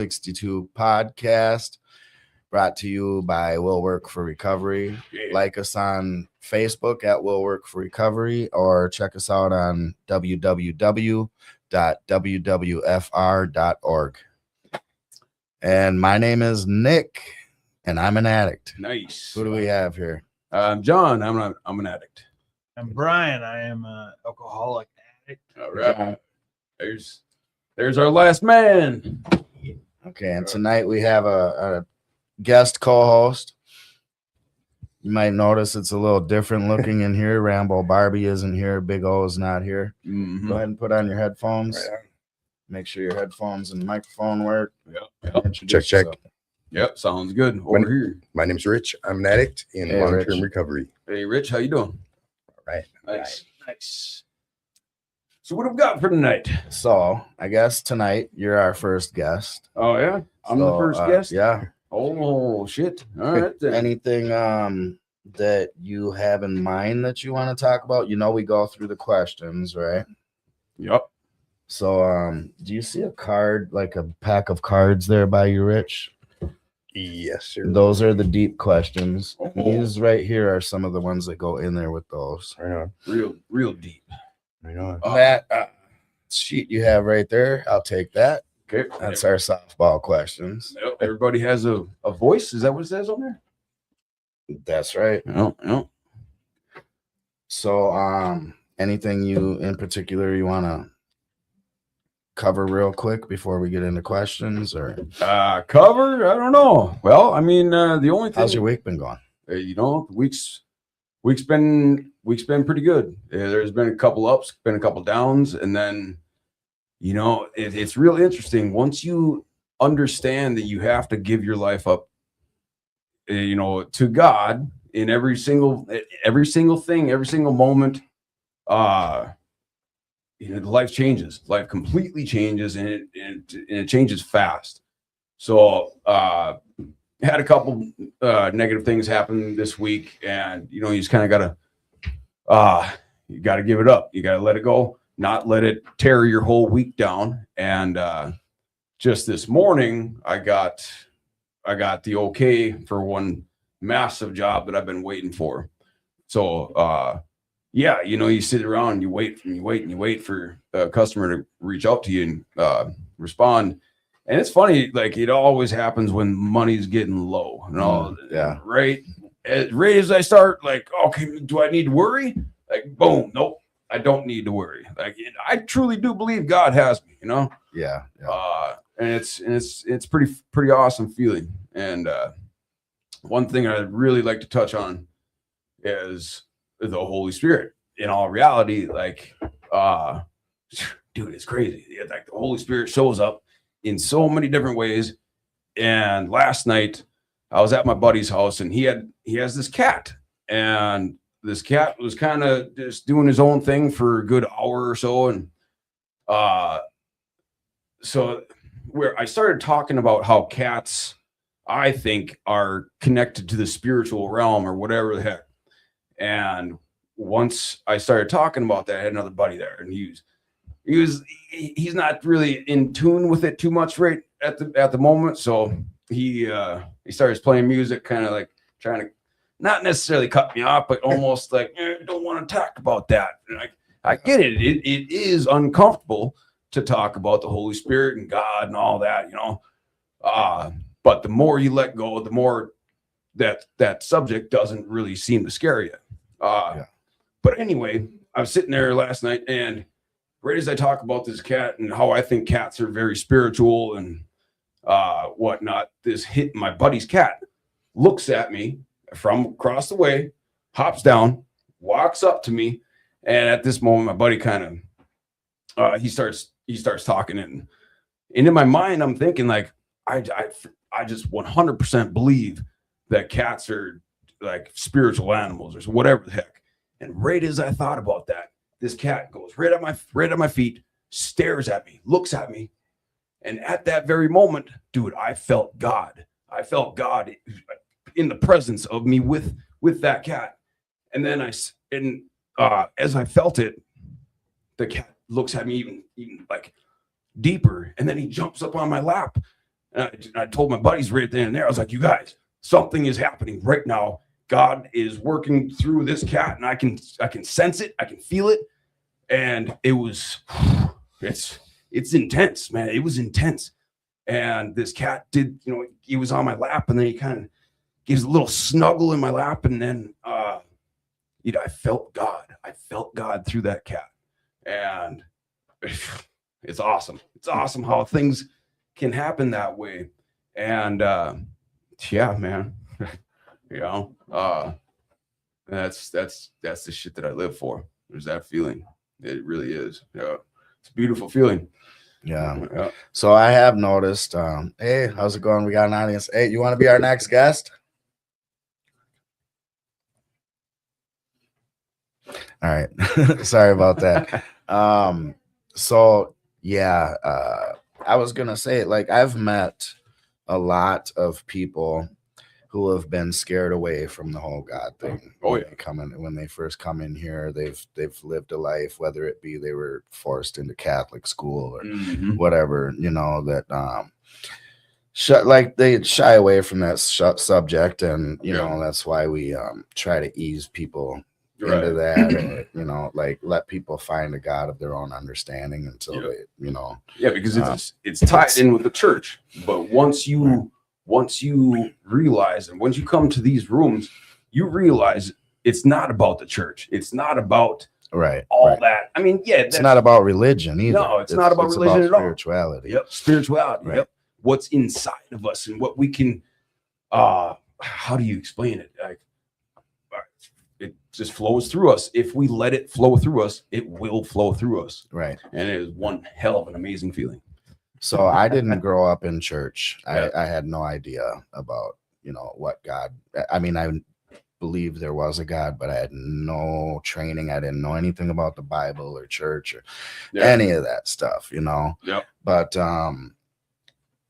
62 podcast brought to you by Will Work for Recovery. Like us on Facebook at Will Work for Recovery or check us out on www.wwfr.org. And my name is Nick, and I'm an addict. Nice. Who do we have here? I'm John. I'm an addict. I'm Brian. I am an alcoholic addict. All right. There's our last man. Okay, and tonight we have a guest co-host. You might notice it's a little different looking in here. Rambo Barbie isn't here. Big O is not here. Mm-hmm. Go ahead and put on your headphones. Right. Make sure your headphones and microphone work. Yep. Check. Yep. Sounds good. Over here. My name's Rich. I'm an addict in Hey, long-term Rich. recovery. Hey, Rich, how you doing? All right. Nice. So what have we got for tonight? So I guess tonight you're our first guest. Oh yeah, I'm the So, first guest. Yeah. Oh shit. All right. Then. Anything that you have in mind that you want to talk about? You know, we go through the questions, right? Yep. So do you see a card, like a pack of cards there by you, Rich? Yes, sir. Those are the deep questions. Oh. These right here are some of the ones that go in there with those. Right on. Real deep. Right on. That sheet you have right there, I'll take that. Okay. That's our softball questions. Yep. Everybody has a voice. Is that what it says on there? That's right. No. So anything you in particular you want to cover real quick before we get into questions, or Cover? I don't know. Well, I mean, the only thing. how's your week been going? The week's been pretty good. There's been a couple ups, been a couple downs, and then it's real interesting once you understand that you have to give your life up to God in every single thing, every single moment. Life changes. Life completely changes, and it changes fast. So had a couple negative things happen this week, and you just kind of gotta give it up. You gotta let it go, not let it tear your whole week down. And just this morning I got the okay for one massive job that I've been waiting for. So you sit around and you wait for a customer to reach out to you and respond. And it's funny, like it always happens when money's getting low and all. Yeah. Right as I start, like, okay, do I need to worry? Like, boom, nope, I don't need to worry. Like, I truly do believe God has me, Yeah. and it's pretty awesome feeling. And one thing I'd really like to touch on is the Holy Spirit. In all reality, like, dude, it's crazy. Like the Holy Spirit shows up in so many different ways. And last night I was at my buddy's house, and he has this cat, and this cat was kind of just doing his own thing for a good hour or so. And so where I started talking about how cats, I think, are connected to the spiritual realm or whatever the heck. And once I started talking about that, I had another buddy there, and he's not really in tune with it too much right at the moment. So he starts playing music, kind of like trying to not necessarily cut me off, but almost like, don't want to talk about that. And I get it. It is uncomfortable to talk about the Holy Spirit and God and all that, but the more you let go, the more that subject doesn't really seem to scare you. But anyway, I was sitting there last night, and right as I talk about this cat and how I think cats are very spiritual and whatnot, my buddy's cat looks at me from across the way, hops down, walks up to me, and at this moment, my buddy kind of he starts talking, and in my mind, I'm thinking like, I just 100% believe that cats are like spiritual animals or whatever the heck. And right as I thought about that, this cat goes right at my feet, stares at me, looks at me. And at that very moment, dude, I felt God. I felt God in the presence of me with that cat. And then as I felt it, the cat looks at me even like deeper, and then he jumps up on my lap, And I told my buddies right then and there, I was like, you guys, something is happening right now. God is working through this cat, and I can sense it, I can feel it. And it was, it's intense, man. It was intense. And this cat did, he was on my lap, and then he kind of gives a little snuggle in my lap, and then I felt God. I felt God through that cat. And it's awesome. It's awesome how things can happen that way. And yeah, man. That's the shit that I live for. There's that feeling. It really is. Yeah. It's a beautiful feeling. Yeah. So I have noticed, hey, how's it going? We got an audience. Hey, you want to be our next guest? All right. Sorry about that. So yeah, I was gonna say, like, I've met a lot of people who have been scared away from the whole God thing. Oh, When yeah. they when they first come in here, they've lived a life, whether it be they were forced into Catholic school or Mhm. whatever, that like they shy away from that subject, and that's why we try to ease people into that, or like let people find a God of their own understanding until Yeah. they Yeah, because it's tied in with the church. But once you realize, and once you come to these rooms, you realize it's not about the church. It's not about right all that. I mean, yeah, it's not about religion either. No, it's not about religion at all. Spirituality. Yep, spirituality. Right. Yep, what's inside of us and what we can. How do you explain it? Like, it just flows through us. If we let it flow through us, it will flow through us. Right. And it is one hell of an amazing feeling. So I didn't grow up in church. Yeah. I had no idea about, what God, I mean, I believe there was a God, but I had no training. I didn't know anything about the Bible or church or any of that stuff, Yep. But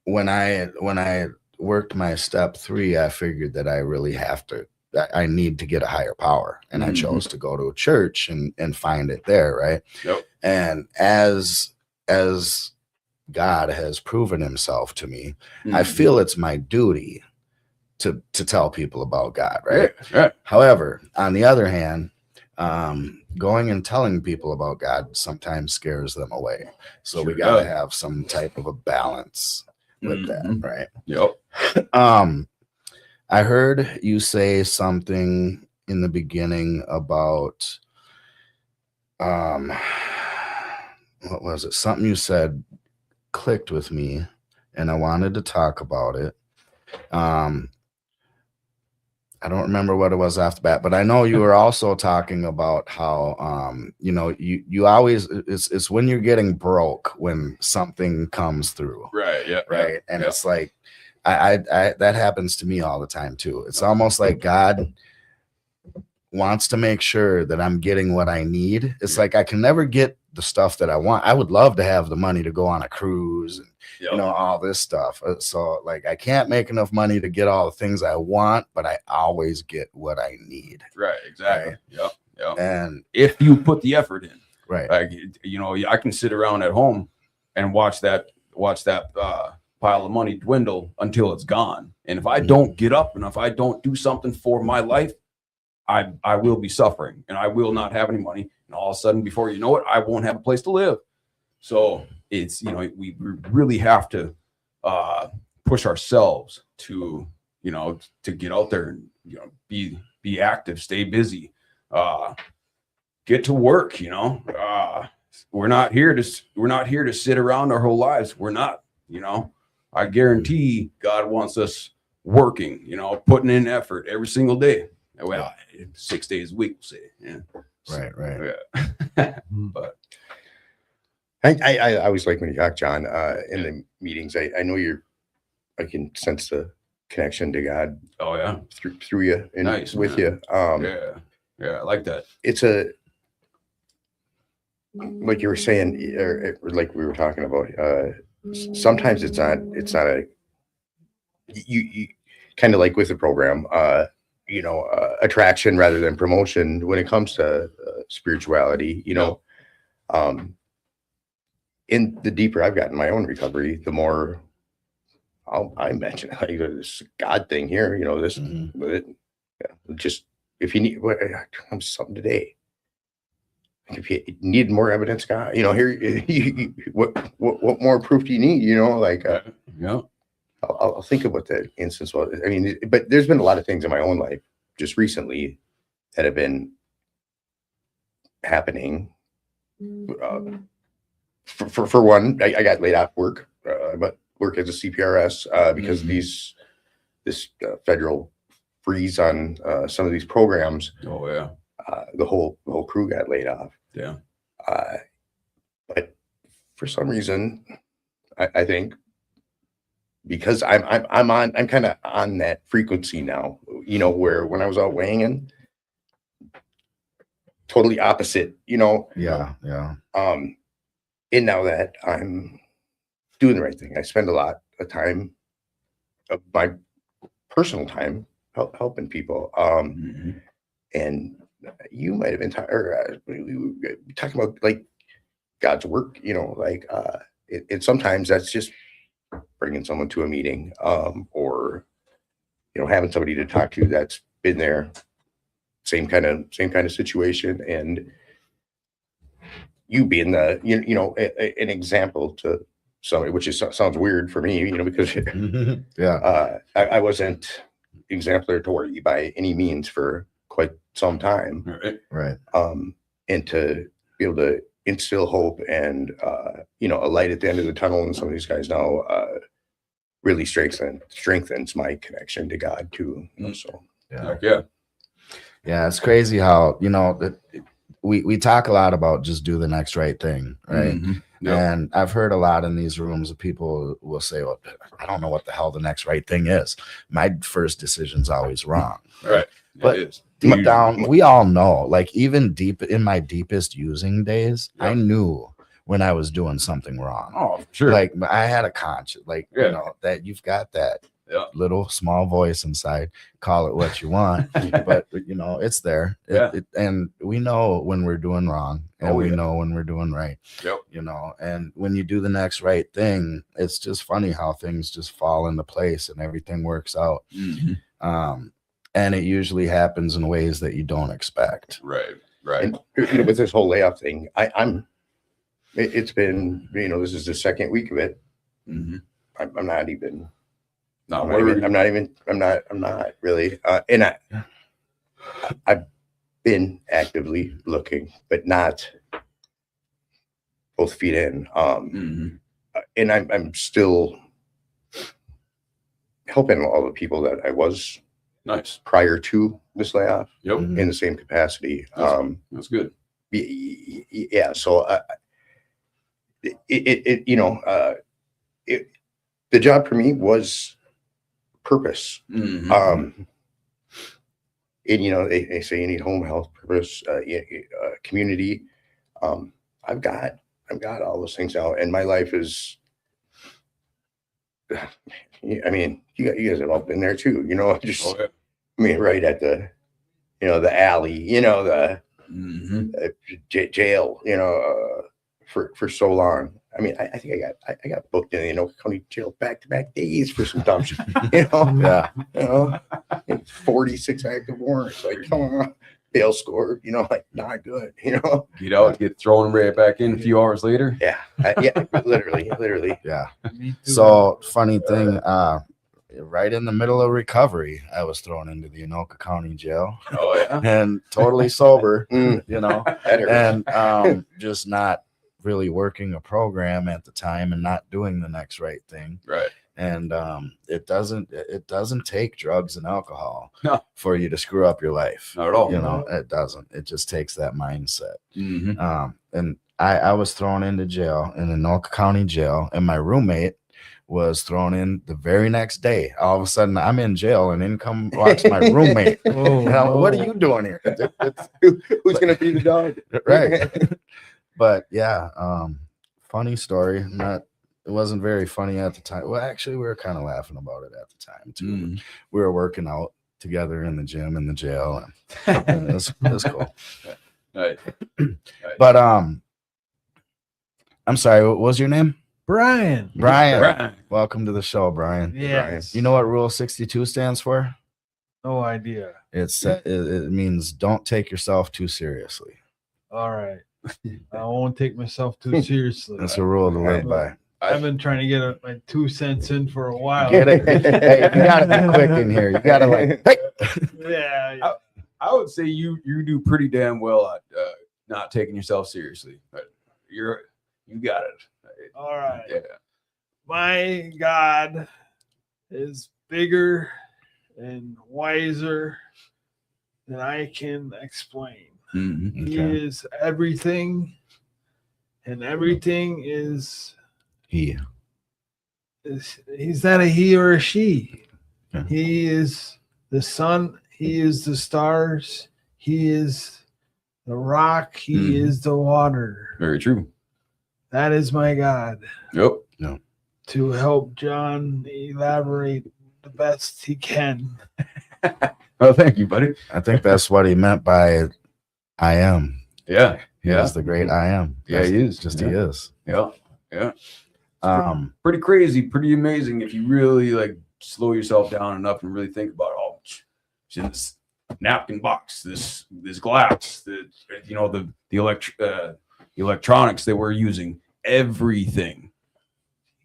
when I worked my step 3, I figured that I really I need to get a higher power. And I chose to go to a church and find it there. Right. Yep. And as God has proven himself to me, I feel it's my duty to tell people about God. Right. Yeah. However, on the other hand, going and telling people about God sometimes scares them away. So Sure we got to does. have some type of a balance with that. Right. Yep. I heard you say something in the beginning about, what was it? Something you said clicked with me, and I wanted to talk about it. I don't remember what it was off the bat, but I know you were also talking about how, you always, it's when you're getting broke when something comes through. Right. Yeah. Right. And yeah. it's like, I that happens to me all the time too. It's almost like God wants to make sure that I'm getting what I need. It's like I can never get the stuff that I want. I would love to have the money to go on a cruise and all this stuff. So like I can't make enough money to get all the things I want, but I always get what I need. Right. Exactly. Right. Yep. Yep. And if you put the effort in, right. like, I can sit around at home and watch that pile of money dwindle until it's gone. And if I don't get up and if I don't do something for my life, I will be suffering and I will not have any money. And all of a sudden, before you know it, I won't have a place to live. So it's, we really have to push ourselves to get out there and, be active, stay busy, get to work, we're not here to sit around our whole lives. We're not, I guarantee God wants us working, putting in effort every single day. Well, 6 days a week, we'll say. Yeah. Right. Yeah. But I always like when you talk, John, in the meetings. I know I can sense the connection to God. Oh yeah, through you and nice, with man. you. Yeah, I like that. It's like you were saying, or like we were talking about. Sometimes it's not a you kind of like with the program. Attraction rather than promotion when it comes to spirituality, in the deeper I've gotten my own recovery, the more I mention like this God thing here, you know, this Mhm. with it. Yeah, just if you need comes something today. If you need more evidence, God, you know, here, what more proof do you need? You know, like Yeah. I'll think of what the instance was. I mean, but there's been a lot of things in my own life just recently that have been happening. For one, I got laid off work, but work as a CPRS because of this federal freeze on some of these programs. Oh yeah. The whole crew got laid off. Yeah. But for some reason, I think because I'm kind of on that frequency now, you know, where when I was out weighing totally opposite, you know. Yeah. And now that I'm doing the right thing, I spend a lot of time of my personal time helping people. And you might have been we were talking about like God's work, you know, like it sometimes that's just bringing someone to a meeting, or you know, having somebody to talk to that's been there, same kind of situation, and you being the you know an example to somebody, which sounds weird for me, you know, because Yeah. I wasn't exemplary by any means for quite some time. Right. Right. And to be able to instill hope and you know, a light at the end of the tunnel, and some of these guys now really strengthens my connection to God too. You know, so Yeah. Yeah. Yeah. It's crazy how, you know, we talk a lot about just do the next right thing, right? Yeah. And I've heard a lot in these rooms of people will say, well, I don't know what the hell the next right thing is. My first decision's always wrong. Right. But It is. Deep down, we all know, like even deep in my deepest using days, I knew when I was doing something wrong. Oh, sure. Like I had a conscience, like, Yeah. you know, that you've got that Yeah. little small voice inside, call it what you want, but you know, it's there. And we know when we're doing wrong, and we know when we're doing right. Yep. You know, and when you do the next right thing, it's just funny how things just fall into place and everything works out. And it usually happens in ways that you don't expect. Right. Right. and you know, with this whole layoff thing, it's been, you know, this is the second week of it. I'm not even. Not I'm worried. not really. And I've been actively looking, but not both feet in. And I'm still helping all the people that I was Nice. prior to this layoff Yep. in the same capacity. That's good. Yeah. So it you know, the job for me was purpose. And you know, they say you need home health, purpose, community. I've got all those things now, and my life is. I mean, you guys have all been there too. You know, just Oh, yeah. I mean, right at the, you know, the alley. You know, the jail. You know, for so long. I mean, I think I got booked in the Anoka County Jail back-to-back days for some dumb shit. You know, Yeah. you know, 46 active warrants. Like, come on, bail score. You know, like not good. You know, Get out, get thrown right back in a few hours later. yeah, literally. Yeah. Me too. So funny thing, right in the middle of recovery, I was thrown into the Anoka County Jail Oh yeah. and totally sober, Mm, you know, that hurts. and just not really working a program at the time and not doing the next right thing. Right. And it doesn't take drugs and alcohol No. for you to screw up your life. Not at all. You know, it doesn't. It just takes that mindset. Mm-hmm. And I was thrown into jail in Anoka County Jail, and my roommate was thrown in the very next day. All of a sudden, I'm in jail, and in walks my roommate. Oh, And I'm, what are you doing here? Who's gonna be the dog? Right. But yeah, funny story. It wasn't very funny at the time. Well, actually, we were kind of laughing about it at the time too. We were working out together in the gym in the jail, and it was cool. Right. But I'm sorry, what was your name? Brian. Brian, Right. welcome to the show, Brian. Yes. You know what Rule 62 stands for? No idea. It means don't take yourself too seriously. All right. I won't take myself too seriously. That's a rule to live by. I've been trying to get my 2 cents in for a while. Get it? Hey, you gotta be quick in here. You gotta like, hey. Yeah. I would say you do pretty damn well at not taking yourself seriously. But you got it. All right. Yeah. My God is bigger and wiser than I can explain. Mhm. He Okay. is everything, and everything is He. he's not a he or a she. Yeah. He is the sun, he is the stars, he is the rock, he Mhm. is the water. Very true. That is my God. Yep. To help John elaborate the best he can. Oh, thank you, buddy. I think that's what he meant by I am. Yeah. He Yeah. is the great I am. Yeah, he is. Just Yeah. he is. Yeah. Yeah. Um, Pretty crazy, pretty amazing if you really like slow yourself down enough and really think about this napkin box, this glass, the electronics that we're using, everything.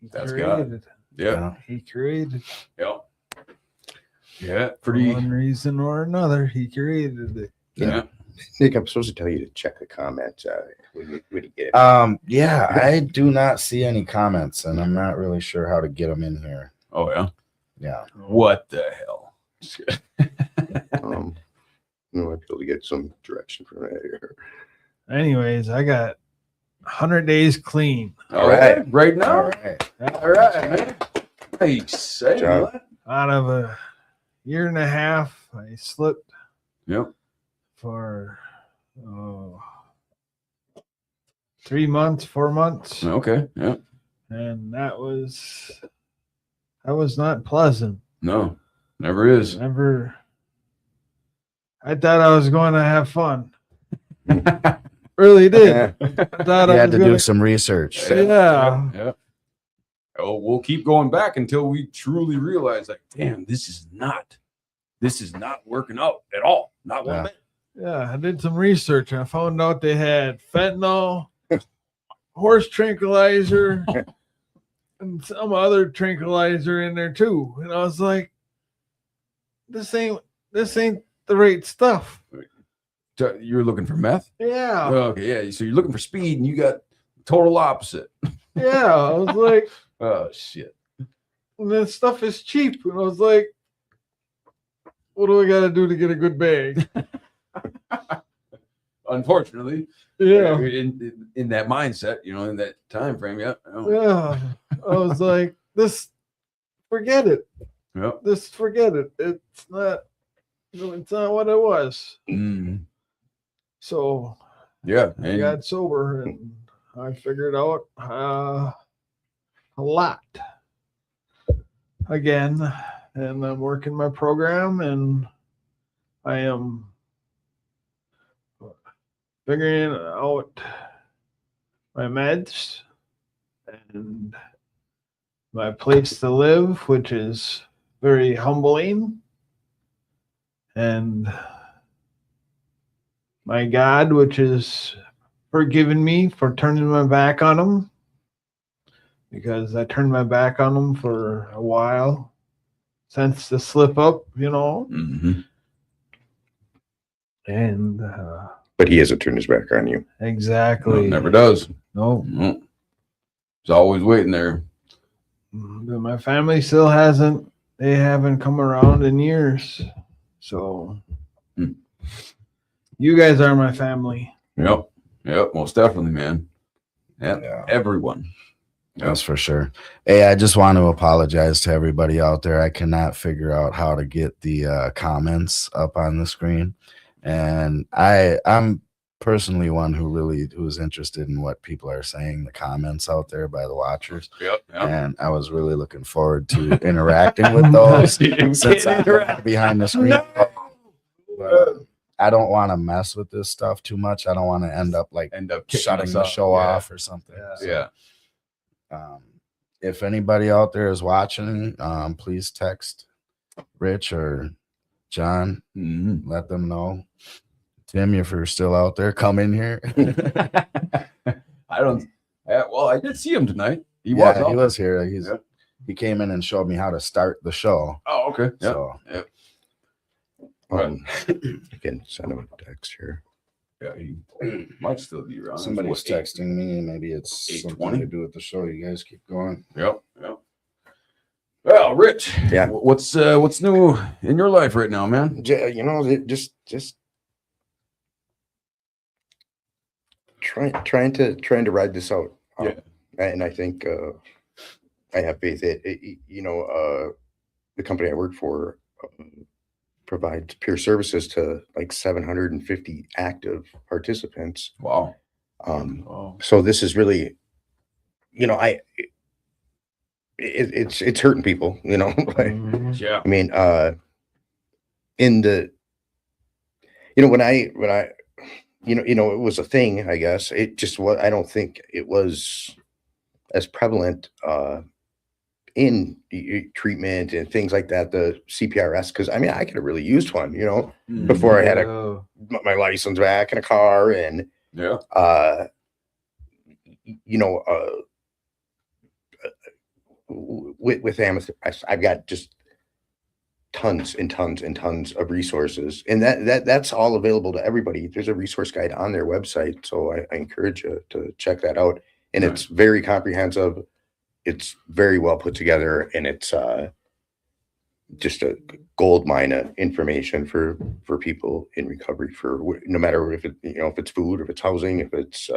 He That's God. created. Yeah. He created. Yeah. Yeah. For Pretty. one reason or another, he created it. Yeah. Nick, I'm supposed to tell you to check the comments when you get it. yeah, I do not see any comments, and I'm not really sure how to get them in here. Oh yeah. Yeah. What the hell? I might be able to get some direction from that here. Anyways, I got 100 days clean. All right. Right All now. right. All right, man. Nice. Hey, job. what? Out of a year and a half, I slipped Yep. for 3 months, 4 months, Okay. Yeah. and that was not pleasant. No, never is. Never. I thought I was going to have fun. Really did. I thought You I had was to do gonna- some research. Yeah. Yeah. Oh, we'll keep going back until we truly realize, like, damn, this is not working out at all. Not one Yeah. bit. Yeah, I did some research and I found out they had fentanyl, horse tranquilizer, and some other tranquilizer in there too. And I was like, this ain't the right stuff. So you're looking for meth? Yeah. Okay, yeah. So you're looking for speed, and you got total opposite. Yeah. I was like, Oh shit. and this stuff is cheap. And I was like, what do I gotta do to get a good bag? Unfortunately, Yeah. in that mindset, in that time frame, yeah. Yeah. I was like, forget it. Yep. Forget it. It's not what it was. Mm. So Yeah. I And got sober and I figured out a lot again. And I'm working my program and I am figuring out my meds and my place to live, which is very humbling. And my God, which is forgiving me for turning my back on him, because I turned my back on him for a while since the slip up, Mhm. and But he hasn't turned his back on you. No, exactly. never does. No, No. He's always waiting there. but my family still hasn't. They haven't come around in years. So Hmm. you guys are my family. Yep. Yep. Most definitely, man. Yep. Yeah. Everyone. That's for sure. Hey, I just want to apologize to everybody out there. I cannot figure out how to get the comments up on the screen, and I'm personally one who's interested in what people are saying, the comments out there by the watchers, Yep. and I was really looking forward to interacting with those since I'm behind the screen. But I don't want to mess with this stuff too much. I don't want to end up like End up kicking shutting us the off. show Yeah. off or something. Yeah. So, Yeah. if anybody out there is watching, please text Rich or John. Mhm. Let them know. Tim, if you're still out there, come in here. I don't. Well, I did see him tonight. He He was. was here. Yeah. He came in and showed me how to start the show. Oh, okay. Yeah. So I can send him a text here. Yeah, he might still be around. somebody's It's what, texting me. Maybe it's 8:20? something to do with the show. You guys keep going. Yep. Well, Rich. Yeah. What's new in your life right now, man? You know, just trying to ride this out. Yeah. And I think I have faith that the company I work for provides peer services to like 750 active participants. Wow. Oh, So this is really, it's hurting people, mhm. Yeah. I mean, in the, when I, it was a thing, I guess. It just was, I don't think it was as prevalent in treatment and things like that, the CPRS, because I mean, I could have really used one, before I had Oh, my license back in a car and, Yeah. with Amethyst, I've got just tons and tons and tons of resources, and that's all available to everybody. There's a resource guide on their website, so I encourage you to check that out. And it's very comprehensive. It's very well put together, and it's just a gold mine of information for people in recovery, for no matter if if it's food, if it's housing, if it's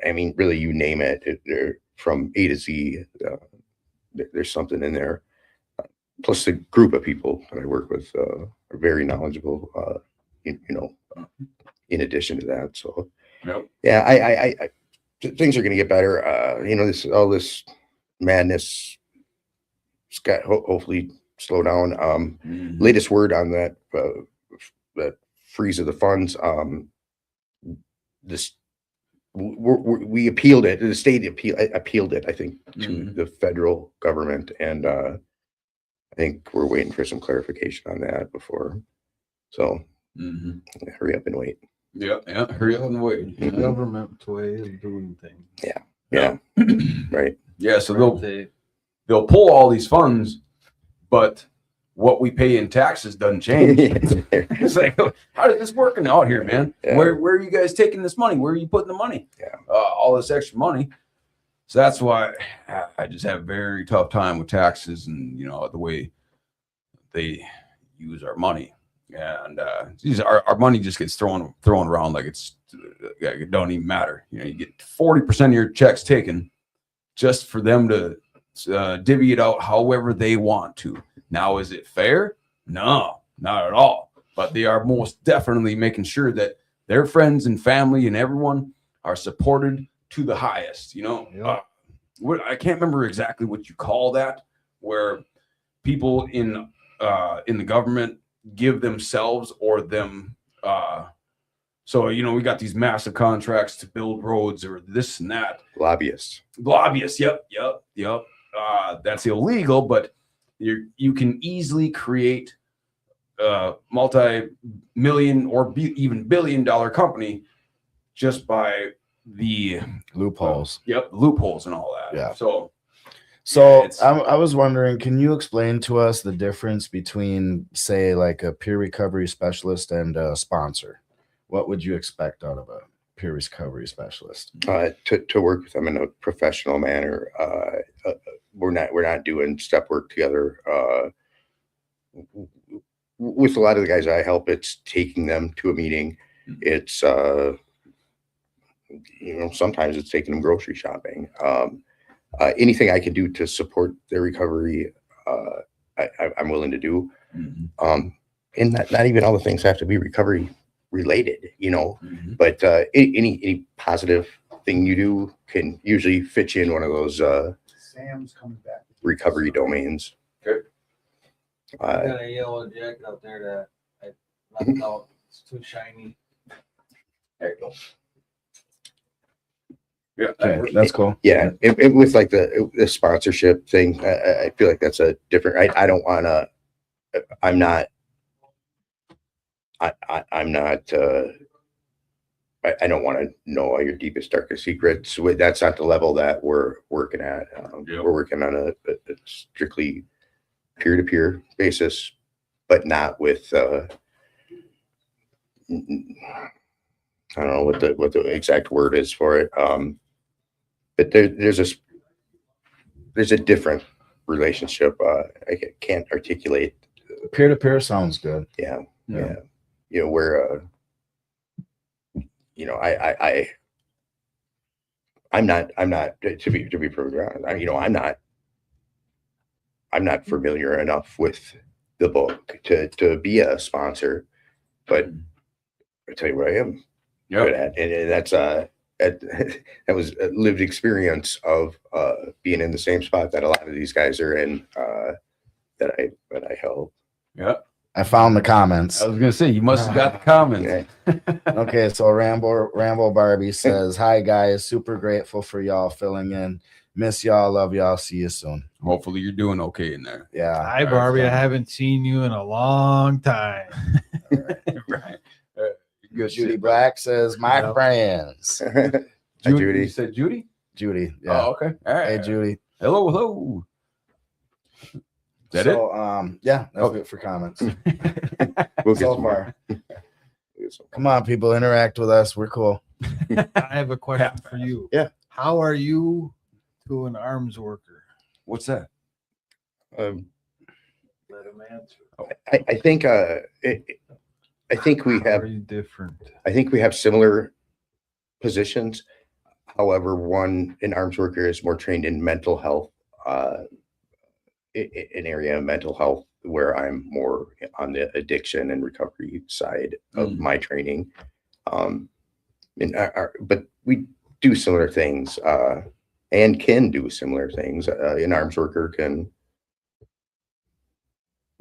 I mean, really, you name it, they're from A to Z. There's something in there. Plus, the group of people that I work with are very knowledgeable. In addition to that, so Yep. yeah, I things are going to get better. This madness has got hopefully slow down. Mhm. Latest word on that freeze of the funds. This we appealed it. The state appealed it, I think, to Mhm. the federal government, and I think we're waiting for some clarification on that before. So Mhm. hurry up and wait. Yeah. Hurry up and wait. the government way of doing things. Yeah, right. Yeah. So Red tape. they'll pull all these funds, but what we pay in taxes doesn't change. It's like, how is this working out here, man? Yeah. Where are you guys taking this money? Where are you putting the money? Yeah. All this extra money. So that's why I just have a very tough time with taxes and the way they use our money. And our money just gets thrown around like it don't even matter. You get 40% of your checks taken just for them to divvy it out however they want to. Now, is it fair? No, not at all. But they are most definitely making sure that their friends and family and everyone are supported to the highest. Yep. I can't remember exactly what you call that, where people in the government give themselves or them. So we got these massive contracts to build roads or this and that. Lobbyists. Yep. That's illegal, but you can easily create a multi-million or even billion-dollar company just by the Loopholes. loopholes and all that. Yeah. So I was wondering, can you explain to us the difference between, say, like a peer recovery specialist and a sponsor? What would you expect out of a peer recovery specialist? To work with them in a professional manner. We're not doing step work together. With a lot of the guys I help, it's taking them to a meeting. It's sometimes it's taking them grocery shopping. Anything I can do to support their recovery, I'm willing to do. Mhm. And not even all the things have to be recovery related, Mhm. but any positive thing you do can usually fit you in one of those Sam's coming back. recovery domains. Okay. I got a yellow jacket out there that I left out. It's too shiny. There you go. Yeah. Okay, that's cool. Yeah, it with like the sponsorship thing, I feel like that's a different. I don't want to. I'm not. I'm not. I don't want to know all your deepest, darkest secrets. That's not the level that we're working at. Yep. We're working on a strictly peer-to-peer basis, but not with. I don't know what the exact word is for it. But there's a different relationship. I can't articulate. Peer to peer sounds good. Yeah, Yeah. yeah. You know, where you know, I'm not to be perfectly honest. I'm not familiar enough with the book to be a sponsor, but I tell you what I am good at, and that's that was a lived experience of being in the same spot that a lot of these guys are in, that I help. Yeah. I found the comments. I was gonna say you must have got the comments. Yeah. Okay, so Rambo Barbie says, "Hi guys, super grateful for y'all filling in. Miss y'all, love y'all. See you soon." Hopefully you're doing okay in there. Yeah. Hi, Barbie. I haven't seen you in a long time. Right. Good. Judy Black says, "My Yep. friends." Hi, Judy. You said Judy? Judy. Yeah. Oh, okay. All right. Hey Judy. Hello. Is that yeah, that's Okay. it for comments. We'll get So some more. far. Come on, people, interact with us. We're cool. I have a question for you. Yeah. How are you to an arms worker? What's that? Um, Let him answer. I think I think we How have are you different? I think we have similar positions. However, one an arms worker is more trained in mental health, an area of mental health where I'm more on the addiction and recovery side of my training. But we do similar things, and can do similar things. An arms worker can.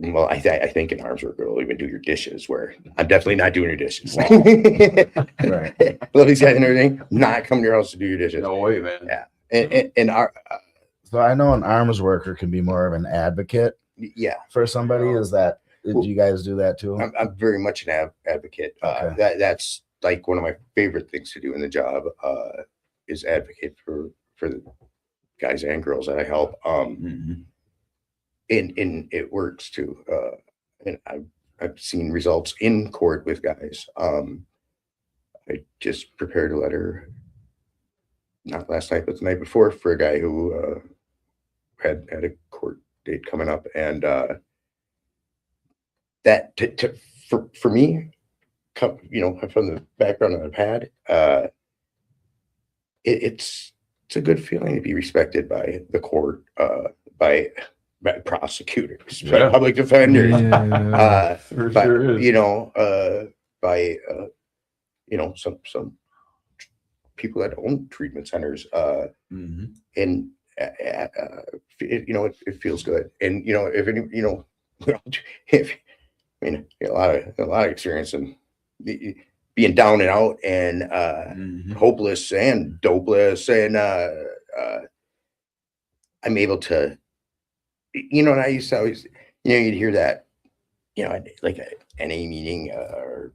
Well, I think an arms worker will even do your dishes, where I'm definitely not doing your dishes. Right. Love these guys and everything. Not coming to your house to do your dishes. No way, man. Yeah. And our So I know an arms worker can be more of an advocate yeah, for somebody. Is that, do you guys do that too? I'm very much an advocate. Okay. That's like one of my favorite things to do in the job, is advocate for the guys and girls that I help. Mhm. And it works too. And I've seen results in court with guys. I just prepared a letter, not last night, but the night before, for a guy who had a court date coming up, and that for me, you know, from the background that I've had, it's a good feeling to be respected by the court, by prosecutors, by Yeah. public defenders, For by, sure is. you know, by you know, some people that own treatment centers, Mhm. and you know, it feels good. And you know, if any, you know, if I mean, a lot of experience in being down and out and Mhm. hopeless and dopeless, and I'm able to, you know, and I used to always, you know, you'd hear that, you know, like a NA meeting, or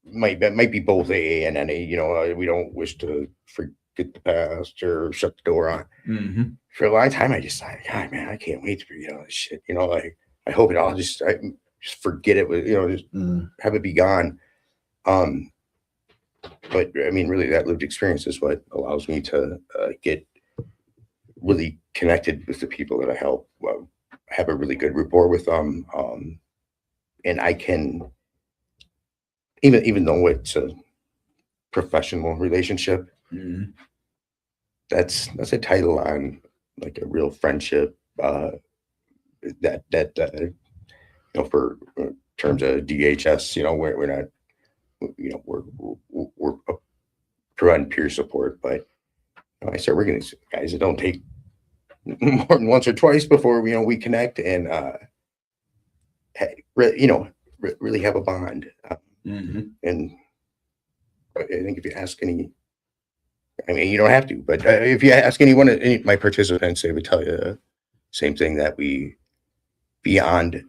might be both AA and NA, you know, we don't wish to forget the past or shut the door on. Mhm. For a long time, I just thought, God, man, I can't wait to forget all this shit. You know, like I hope it all just forget it with, you know, just have it be gone. But I mean, really, that lived experience is what allows me to get really connected with the people that I help. Have a really good rapport with them, and I can, even though it's a professional relationship, Mhm. that's a title on like a real friendship. That you know, for terms of DHS, you know, we're not, you know, we're providing peer support, but you know, I start working with these guys, it don't take more than once or twice before, you know, we connect and you know, really have a bond. Mhm. And I think if you ask any I mean, you don't have to, but if you ask any of my participants, they would tell you the same thing, that we, beyond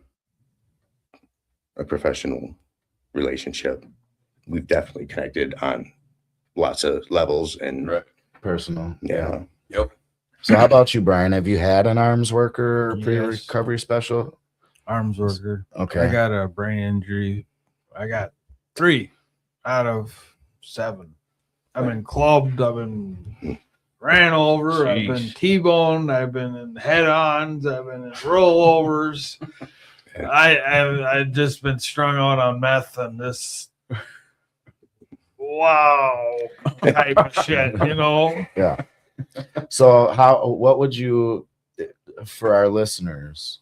a professional relationship, we've definitely connected on lots of levels. And Right. Personal. yeah, Yep. So how about you, Brian? Have you had an arms worker or Yes. pre-recovery special? Arms worker. Okay. I got a brain injury. I got 3 out of 7. I've been clubbed. I've been ran over. I've been Jeez. T-boned. I've been in head-ons. I've been in rollovers. I've just been strung out on meth and this wow type of shit, you know. Yeah. So what would you, for our listeners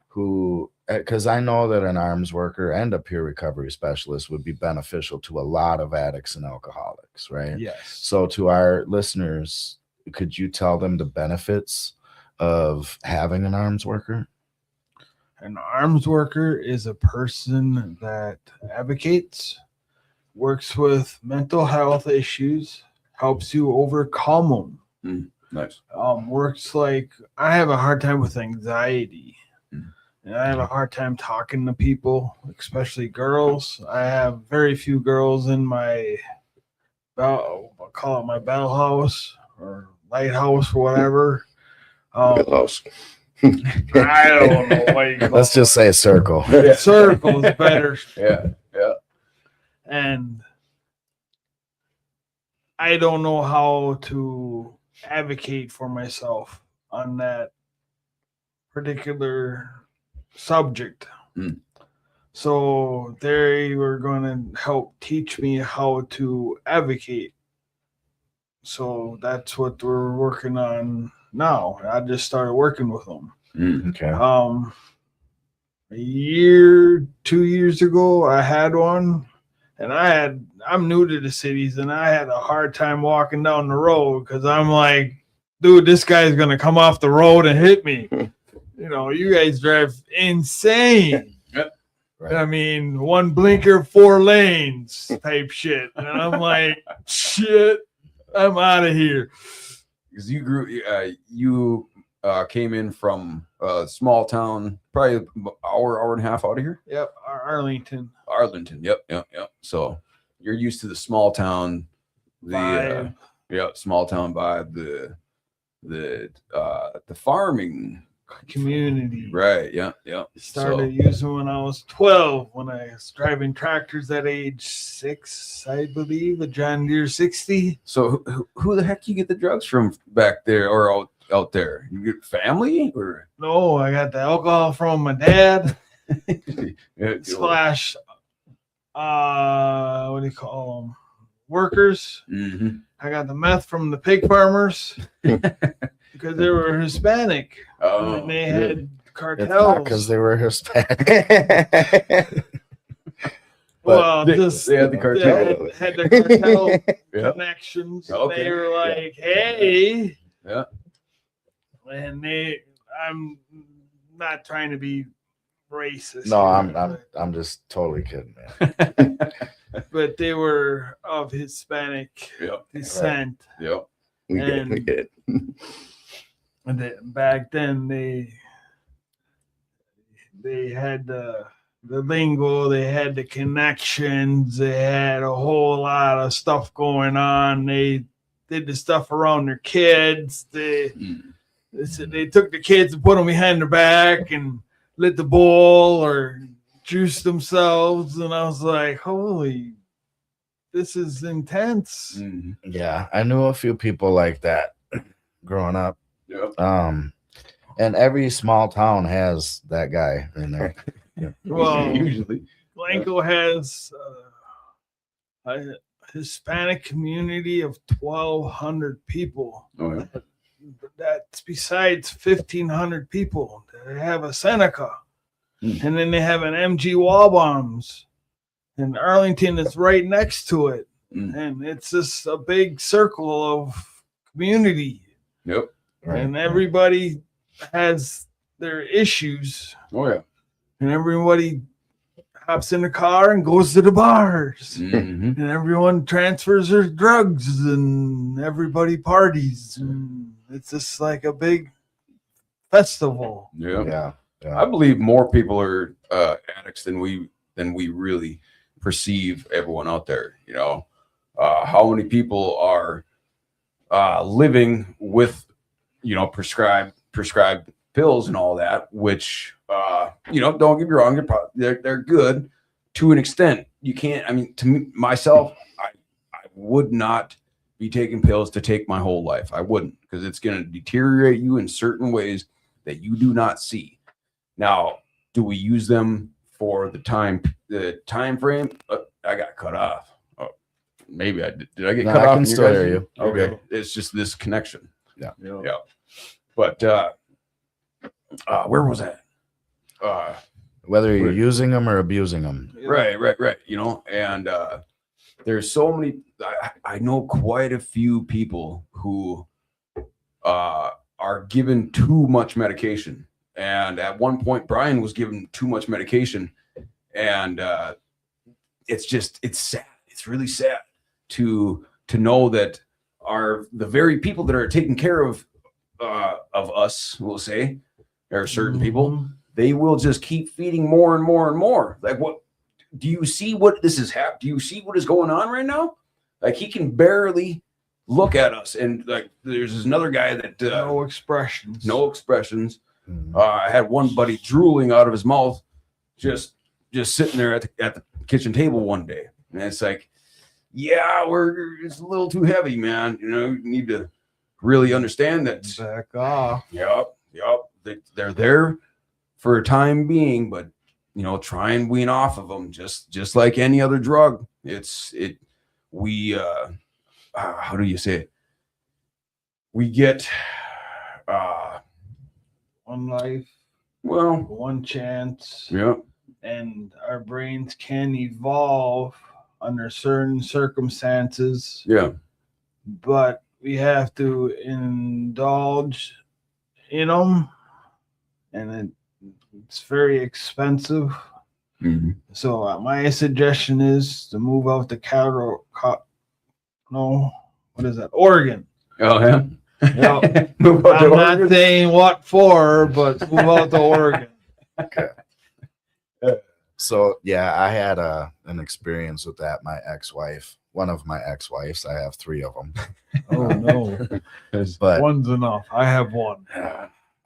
who, because I know that an arms worker and a peer recovery specialist would be beneficial to a lot of addicts and alcoholics, right? Yes. So to our listeners, could you tell them the benefits of having an arms worker? An arms worker is a person that advocates, works with mental health issues, helps you overcome them. Nice. Works like I have a hard time with anxiety. Mm. And I have a hard time talking to people, especially girls. I have very few girls in my I'll call it my bell house or lighthouse or whatever. Close. I don't know what you call Let's just say circle. it. Circle is better. Yeah. Yeah. And I don't know how to advocate for myself on that particular subject. Mm. So they were going to help teach me how to advocate. So that's what we're working on now. I just started working with them. Mm. Okay. A year, 2 years ago, I had one, and I'm new to the cities, and I had a hard time walking down the road because I'm like, dude, this guy's gonna come off the road and hit me. You know, you guys drive insane. Yep. Right. I mean, 1 blinker, 4 lanes type shit. And I'm like, shit, I'm out of here. Because you came in from a small town, probably an hour and a half out of here. Yep, Arlington. Arlington. Yep. So you're used to the small town, Vibe. small town vibe, the farming Community. Right. Yeah. Started using when I was 12, when I was driving tractors at age 6, I believe, a John Deere 60. So who the heck you get the drugs from back there or out there? You get family or No, I got the alcohol from my dad Yeah, slash, what do you call them? Workers. Mhm. I got the meth from the pig farmers because they were Hispanic. Oh, And they good. had It's not cartels. because they were Hispanic. Well, they just had the cartel. they had the cartel Yeah. connections. Okay. They were like, hey. Yeah. And I'm not trying to be racist. No, here, I'm just totally kidding, man. but they were of Hispanic Yep. descent. Yep. We get it. And back then they had the lingo, they had the connections, they had a whole lot of stuff going on. They did the stuff around their kids. They took the kids and put them behind their back and lit the bowl or juice themselves. And I was like, holy, this is intense. Mhm. Yeah, I knew a few people like that growing up. Yep. And every small town has that guy in there. Well, Usually. Blanco has a Hispanic community of 1,200 people. Oh, yeah. That's besides 1,500 people. They have a Seneca, and then they have an MG Wallbombs, and Arlington is right next to it, and it's just a big circle of community, Yep. Right. and everybody has their issues, Oh, yeah. and everybody hops in the car and goes to the bars. Mhm. And everyone transfers their drugs and everybody parties. And it's just like a big festival. Yeah. Yeah. I believe more people are addicts than we really perceive everyone out there. You know, how many people are living with, you know, prescribed pills and all that, which you know, don't get me wrong, they're good to an extent. You can't. I mean, to me, myself, I would not be taking pills to take my whole life. I wouldn't, because it's going to deteriorate you in certain ways that you do not see. Now, do we use them for the time frame? I got cut off. Oh, maybe I did. Did I get No, cut I off? can in your still guys' hear end? you. You're Okay, good. it's just this connection. Yeah. Yeah, but where was that? Whether you're Right. using them or abusing them. Right. You know, and there's so many. I know quite a few people who are given too much medication, and at one point, Brian was given too much medication, and it's sad. It's really sad to know that the very people that are taking care of us, we'll say, there are certain people. They will just keep feeding more and more and more. Like, what do you see? What this is happening? Do you see what is going on right now? Like, he can barely look at us, and like, there's another guy that No expressions. no expressions. Mhm. I had one buddy drooling out of his mouth, just sitting there at the kitchen table one day, and it's like, yeah, it's a little too heavy, man. You know, you need to really understand that. Back off. Yep. They're there for a time being, but you know, try and wean off of them, just like any other drug. How do you say it? We get One life, well, one chance. yeah, And our brains can evolve under certain circumstances, yeah, but we have to indulge in them, and it's very expensive. mhm. So my suggestion is to move out to Oregon. Oh yeah. Yeah. Move out to I'm not Oregon. saying what for, but move out to Oregon. So yeah, I had an experience with that. My ex-wife, one of my ex-wives, I have 3 of them, Oh no, but one's enough. I have one.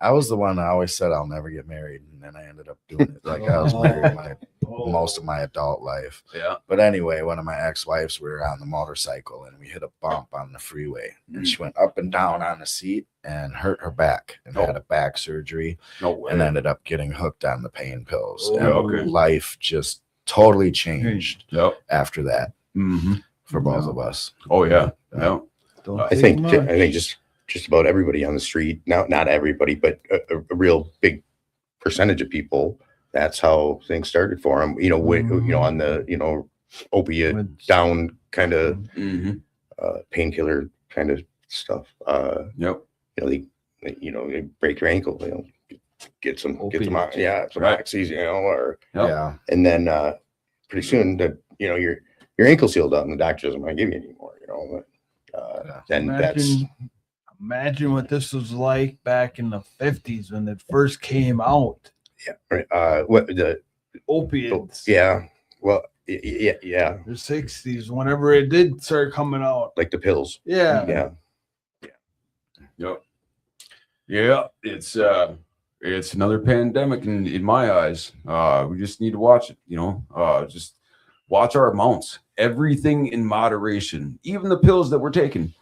I was the one that always said I'll never get married, and then I ended up doing it. Like, I was married most of my adult life. Yeah. But anyway, one of my ex-wives, we were on the motorcycle and we hit a bump on the freeway, and she went up and down on the seat and hurt her back and had a back surgery No way. and ended up getting hooked on the pain pills. Oh, And okay. life just totally changed Yep. after that Mm-hmm. for both of us. Oh yeah. Yeah. Don't I take think much. just about everybody on the street, not everybody, but a real big percentage of people, that's how things started for them. You know, on the opiate With- down kind of Mm-hmm. painkiller kind of stuff. Yep. They break your ankle, get some Opiates. some Right. oxys, or Yep. Yeah. and then pretty soon your ankle sealed up and the doctor doesn't want to give you anymore. Then that's Imagine what this was like back in the 50s when it first came out. what the Opiates. well yeah, The 60s, whenever it did start coming out. like the pills. Yeah. Yeah. Yep. Yeah. It's another pandemic in my eyes. We just need to watch it. Just watch our amounts. Everything in moderation. Even the pills that we're taking.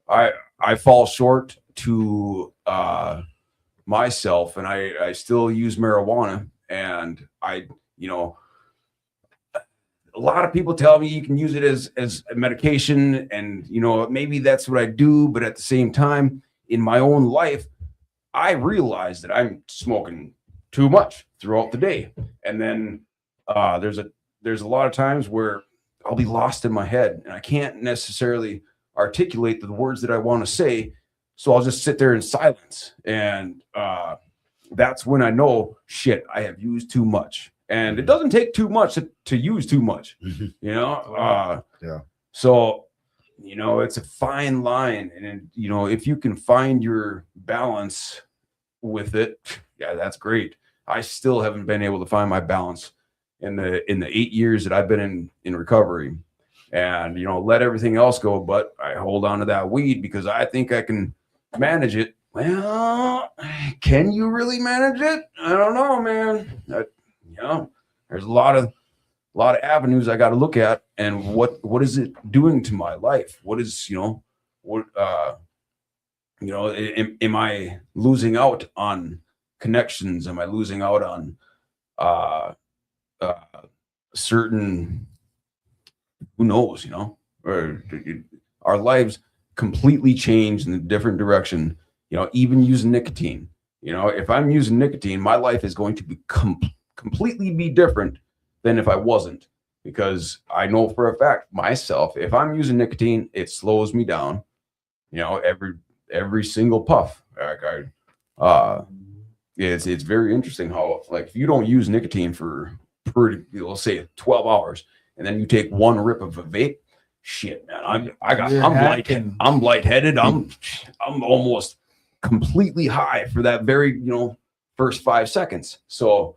I fall short to myself, and I still use marijuana, and a lot of people tell me you can use it as a medication, and maybe that's what I do, but at the same time in my own life I realize that I'm smoking too much throughout the day, and then there's a lot of times where I'll be lost in my head and I can't necessarily articulate the words that I want to say, so I'll just sit there in silence, and that's when I know, shit, I have used too much. And it doesn't take too much to use too much, Mhm. you know? Yeah. So, you know, it's a fine line. And, you know, if you can find your balance with it, yeah, that's great. I still haven't been able to find my balance in the 8 years that I've been in recovery, and, you know, let everything else go. But I hold on to that weed because I think I can manage it. Well, can you really manage it? I don't know, man. You know, there's a lot of avenues I got to look at, and what is it doing to my life? What is, you know, what you know, am I losing out on connections? Am I losing out on uh certain, who knows, you know, or our lives completely change in a different direction, you know, even using nicotine. You know, if I'm using nicotine, my life is going to be completely be different than if I wasn't, because I know for a fact myself, if I'm using nicotine, it slows me down, you know, every single puff. Like it's very interesting how, like, if you don't use nicotine for let's say 12 hours, and then you take one rip of a vape, shit, man, I'm lightheaded. I'm almost completely high for that very, you know, first 5 seconds. So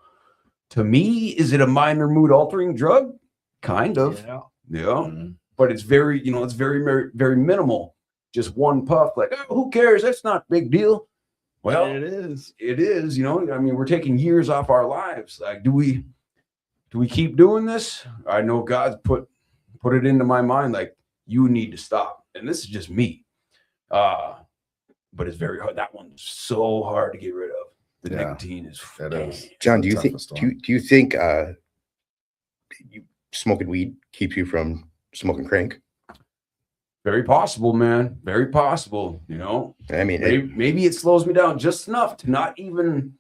to me, is it a minor mood altering drug? Kind of. Yeah. Yeah. Mhm. But it's very, you know, it's very, very, very minimal. Just one puff, like, oh, who cares? That's not a big deal. Well, It is. it is, you know. I mean, we're taking years off our lives. Like, do we keep doing this? I know God's put it into my mind, like, you need to stop. And this is just me. But it's very hard. That one's so hard to get rid of. The Yeah, nicotine is. it is. John, The do you think toughest do you, one. do you think you smoking weed keeps you from smoking crank? Very possible, man. Very possible. You know, I mean, maybe it slows me down just enough to not even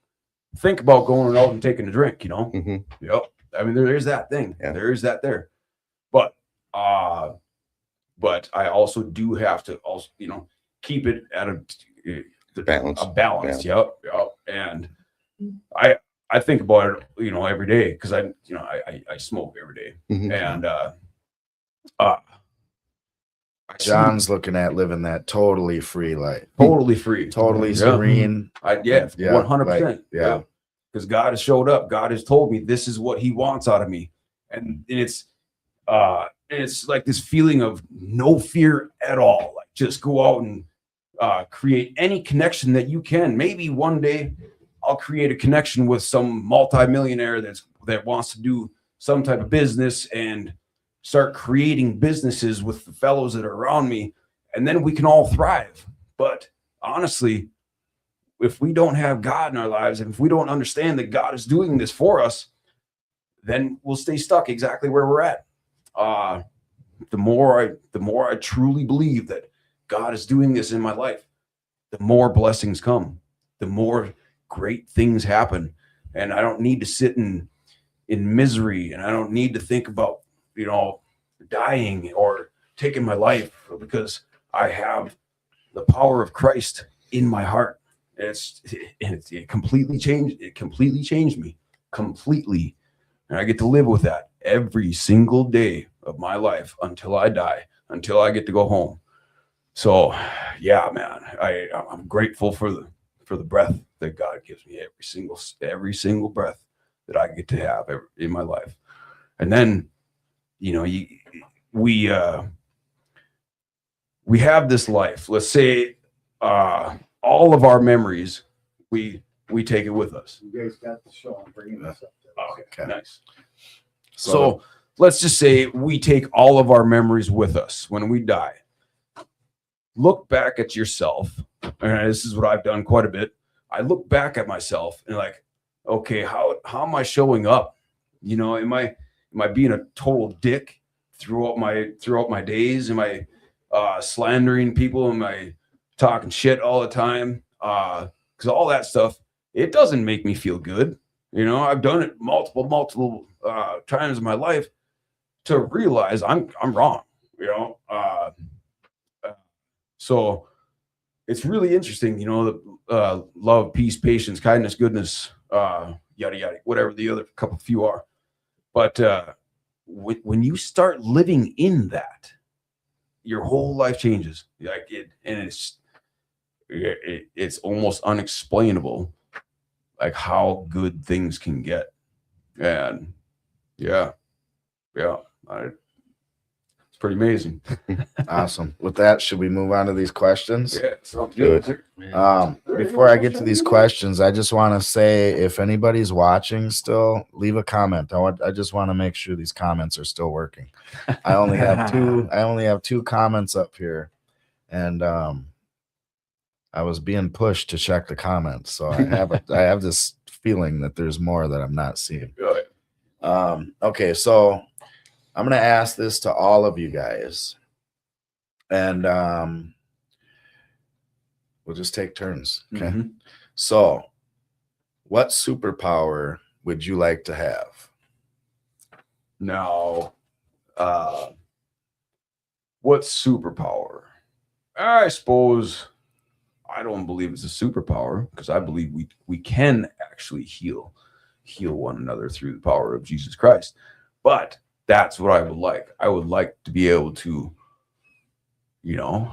think about going out and taking a drink. You know. mhm. Yep. I mean, there's that thing. Yeah. There is that there. But I also do have to also, you know, keep it at The balance. a balance. Yep. And I think about it, you know, every day, because I smoke every day. Mhm. And I see John's looking at living that totally free life, totally free, totally Yeah. serene. Yeah, Yeah, 100%. like, yeah. Because God has showed up. God has told me this is what He wants out of me, and it's like this feeling of no fear at all. Like, just go out and create any connection that you can. Maybe one day I'll create a connection with some multimillionaire that wants to do some type of business and start creating businesses with the fellows that are around me, and then we can all thrive. But honestly, if we don't have God in our lives, and if we don't understand that God is doing this for us, then we'll stay stuck exactly where we're at. The more I truly believe that God is doing this in my life, the more blessings come, the more great things happen. And I don't need to sit in misery, and I don't need to think about, you know, dying or taking my life, because I have the power of Christ in my heart. It completely changed. It completely changed me completely. And I get to live with that every single day of my life until I die, until I get to go home. So yeah, man, I'm grateful for the breath that God gives me, every single breath that I get to have in my life. And then, you know, we have this life. Let's say all of our memories, we take it with us. You guys got the show. I'm bringing this up. Okay, Okay. nice. So let's just say we take all of our memories with us when we die. Look back at yourself. And this is what I've done quite a bit. I look back at myself and, like, okay, how am I showing up? You know, am I being a total dick throughout my days? Am I slandering people? Am I talking shit all the time? Because all that stuff, it doesn't make me feel good. You know, I've done it multiple times in my life to realize I'm wrong. You know, so it's really interesting, the love, peace, patience, kindness, goodness, yada yada, whatever the other few are. But when you start living in that, your whole life changes. Like it, and it's almost unexplainable, like how good things can get. And yeah, it's pretty amazing. Awesome. With that, should we move on to these questions? Yeah, sounds Good. good. Before I get to these questions, I just want to say, if anybody's watching still, leave a comment. I just want to make sure these comments are still working. I only have two comments up here, and I was being pushed to check the comments, so I have this feeling that there's more that I'm not seeing. Good. Okay, so I'm gonna ask this to all of you guys, and we'll just take turns. Okay. Mhm. So, what superpower would you like to have? Now, what superpower? I suppose I don't believe it's a superpower, because I believe we can actually heal one another through the power of Jesus Christ. But that's what I would like. I would like to be able to, More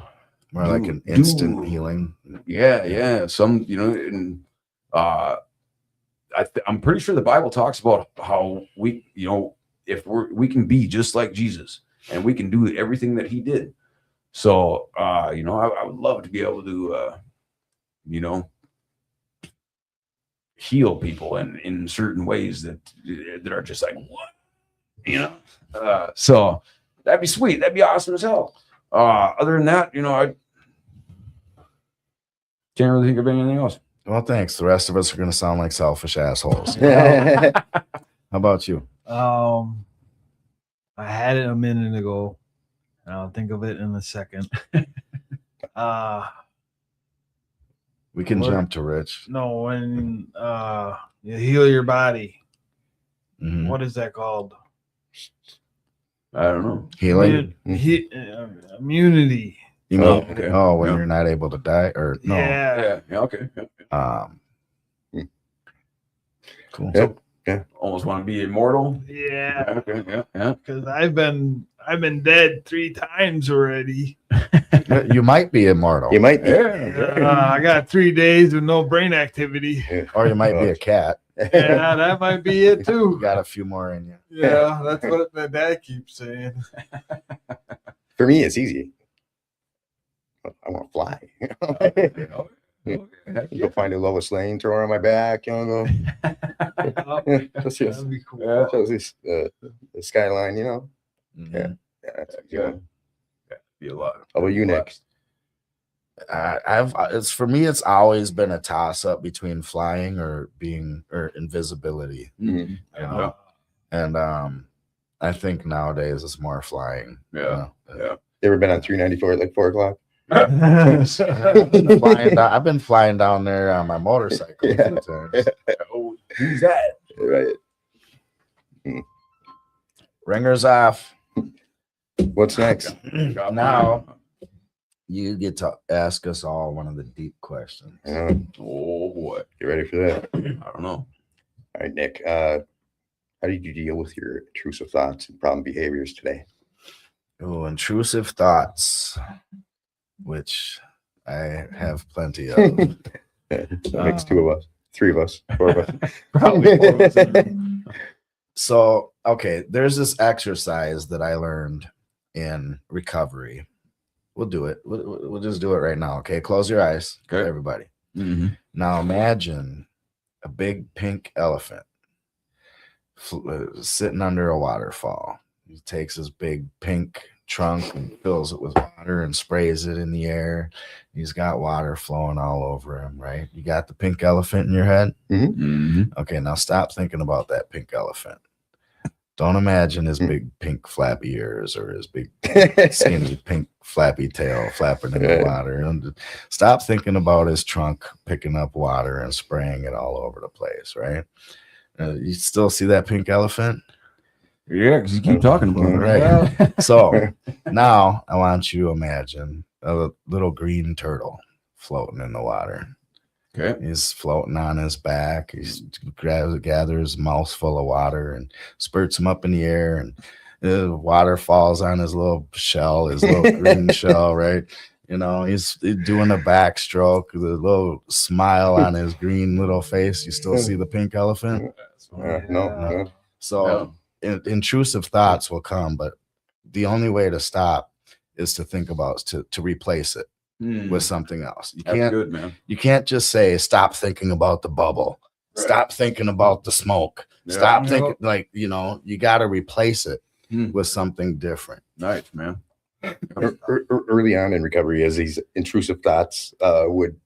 like an instant healing. yeah. Some, and I'm pretty sure the Bible talks about how we, if we can be just like Jesus, and we can do everything that he did. So, I would love to be able to, heal people in certain ways that are just like, what, so that'd be sweet. That'd be awesome as hell. Other than that, I can't really think of anything else. Well, thanks. The rest of us are gonna sound like selfish assholes. Yeah. How about you? I had it a minute ago, and I'll think of it in a second. We can What? jump to Rich. No, when you heal your body, Mhm. what is that called? I don't know. Healing. Immunity. You Oh, mean, okay. when Yeah. you're not able to die, or no? Yeah. Yeah. Okay. Yeah. Cool. Yeah. Almost want to be immortal. Yeah. Okay. Yeah. Because I've been dead 3 times already. You might be immortal, You might be. I got 3 days with no brain activity. or you might be a cat. Yeah, that might be it You too. got a few more in you. Yeah, that's what my dad keeps saying. For me, it's easy. I want to fly. Go find a Lois Lane, throw her on my back, go. Let's just That'd be cool. Yeah. show this the skyline, Mhm. Yeah, that's Yeah. good. Be a lot. How about you, Nick? It's for me. It's always been a toss up between flying or invisibility. Mhm. Yeah. And I think nowadays it's more flying. Yeah. You ever been on 394 at like 4 o'clock? I've been flying down there on my motorcycle. Yeah. A few times. Oh, who's that? Right. Ringers off. What's next? Now you get to ask us all one of the deep questions. Oh boy. You ready for that? I don't know. All right, Nick. How did you deal with your intrusive thoughts and problem behaviors today? Oh, intrusive thoughts, which I have plenty of. That makes 2 of us, 3 of us, 4 of us. Probably 4 of us in the room. So, okay, there's this exercise that I learned in recovery. We'll do it. We'll just do it right now. Okay, close your eyes, Okay. everybody. Mhm. Now imagine a big pink elephant sitting under a waterfall. He takes his big pink trunk and fills it with water and sprays it in the air. He's got water flowing all over him, right? You got the pink elephant in your head? Mhm. Okay, now stop thinking about that pink elephant. Don't imagine his big pink flappy ears or his big skinny pink flappy tail flapping in the water. And stop thinking about his trunk picking up water and spraying it all over the place, right? You still see that pink elephant? Yeah, because you keep talking about it. Right. So now I want you to imagine a little green turtle floating in the water. Okay. He's floating on his back. He's gathers a mouthful of water and spurts him up in the air, and the water falls on his little shell, his little green shell, right? You know, he's doing a backstroke, the little smile on his green little face. You still see the pink elephant. No. So intrusive thoughts will come, but the only way to stop is to think about to replace it with something else. You That's can't good, man. you can't just say stop thinking about the bubble, Right. stop thinking about the smoke, Yeah. stop thinking, like, you know, you got to replace it Hmm. with something different. Nice, man. Early on in recovery, as these intrusive thoughts would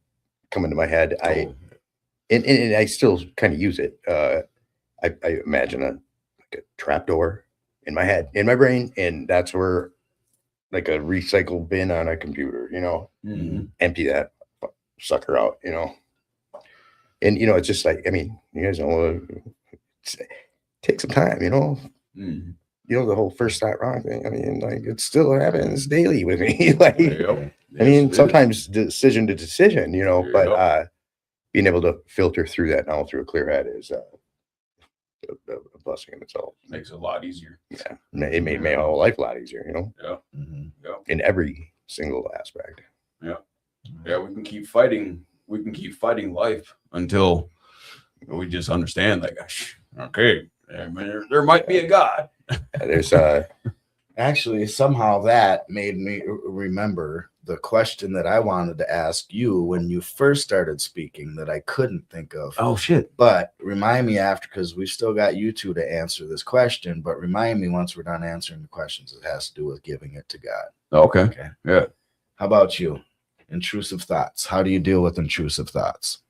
come into my head, Oh, and I still kind of use it. I imagine like a trapdoor in my head, in my brain, and that's where, like a recycle bin on a computer, you know, mhm. empty that sucker out, you know. And you know, it's just like, I mean, you guys know, take some time, you know. Mhm. You know, the whole first thought wrong thing. I mean, like, it still happens daily with me. Like, Yep. I Yes, mean, it is. sometimes decision to decision, you know, but Yep. being able to filter through that now through a clear head is a blessing in itself. Makes it a lot easier. Yeah, it made my whole life a lot easier, you know, Mhm. in every single aspect. Yeah, we can keep fighting. We can keep fighting life until we just understand, like, okay, I mean, there might be a God. Yeah, there's Actually, somehow that made me remember the question that I wanted to ask you when you first started speaking that I couldn't think of. Oh shit. But remind me after, because we've still got you two to answer this question. But remind me once we're done answering the questions, it has to do with giving it to God. Okay. Okay. Yeah. How about you? Intrusive thoughts. How do you deal with intrusive thoughts?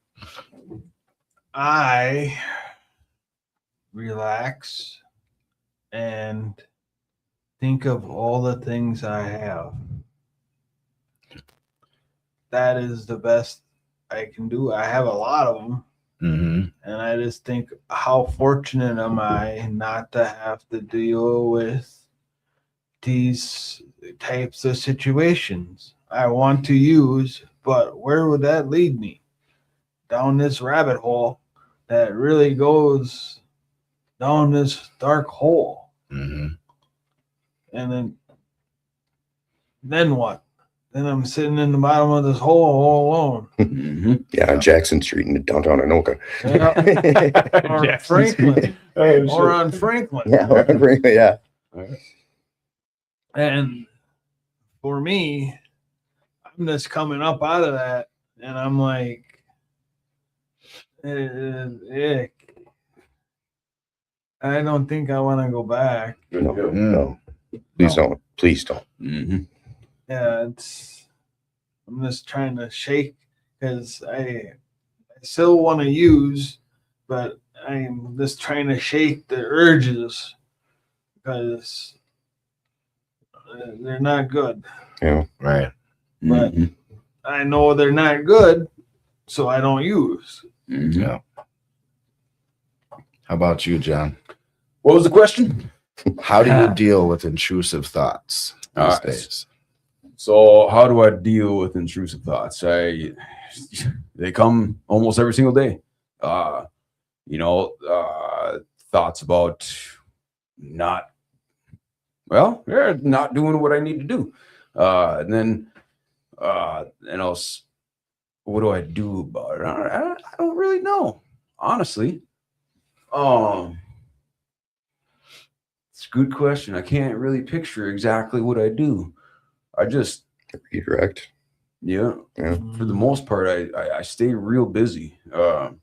I relax and think of all the things I have. That is the best I can do. I have a lot of them. Mm-hmm. And I just think, how fortunate am I not to have to deal with these types of situations I want to use, but where would that lead me? Down this rabbit hole that really goes down this dark hole. Mm-hmm. And then what? Then I'm sitting in the bottom of this hole all alone. Mhm. yeah, on Jackson Street in downtown Anoka. Or Jackson Franklin. Oh, Or on Franklin. yeah. And for me, I'm just coming up out of that, and I'm like, I don't think I want to go back. No, Good. no, please don't. Please don't. Mhm. Yeah, I'm just trying to shake because I still want to use, but I'm just trying to shake the urges because they're not good. Yeah. Right. But Mhm. I know they're not good, so I don't use. Mhm. Yeah. How about you, John? What was the question? How do you deal with intrusive thoughts these Alright. days? So how do I deal with intrusive thoughts? They come almost every single day. Thoughts about not doing what I need to do. And then what do I do about it? I don't really know, honestly. It's a good question. I can't really picture exactly what I do. I just, Redirect. yeah, for the most part, I stay real busy. And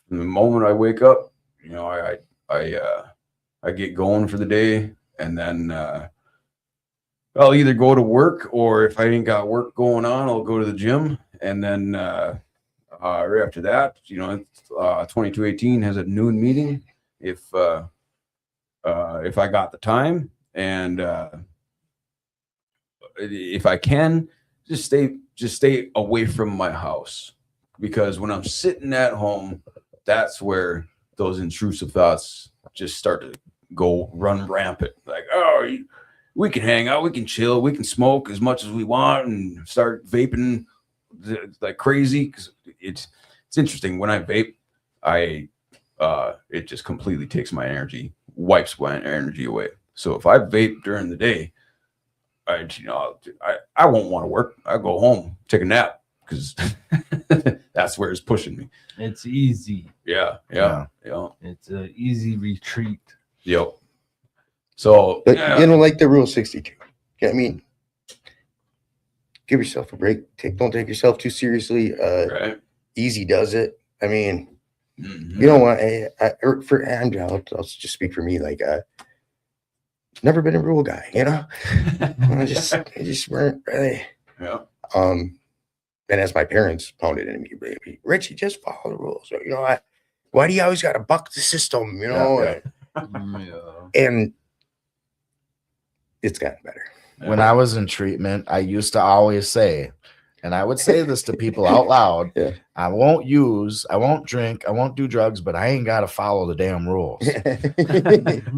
from the moment I wake up, you know, I get going for the day, and then I'll either go to work, or if I ain't got work going on, I'll go to the gym, and then right after that, 2218 has a noon meeting if I got the time, and if I can, just stay away from my house, because when I'm sitting at home, that's where those intrusive thoughts just start to run rampant. Like, we can hang out, we can chill, we can smoke as much as we want, and start vaping like crazy because it's interesting when I vape, it just completely takes my energy, wipes my energy away. So if I vape during the day, I won't want to work. I go home, take a nap because that's where it's pushing me. It's easy. Yeah. It's an easy retreat. Yep. So But like the Rule 62. I mean, give yourself a break. Don't take yourself too seriously. right. Easy does it. I mean, Mhm. you don't want for Andrew. I'll just speak for me. Like, never been a rule guy. I just weren't really. Yeah. And as my parents pounded into me, baby, Richie, just follow the rules. Why do you always got to buck the system? Yeah. And it's gotten better. When I was in treatment, I used to always say, and I would say this to people out loud, Yeah. I won't drink, I won't do drugs, but I ain't got to follow the damn rules.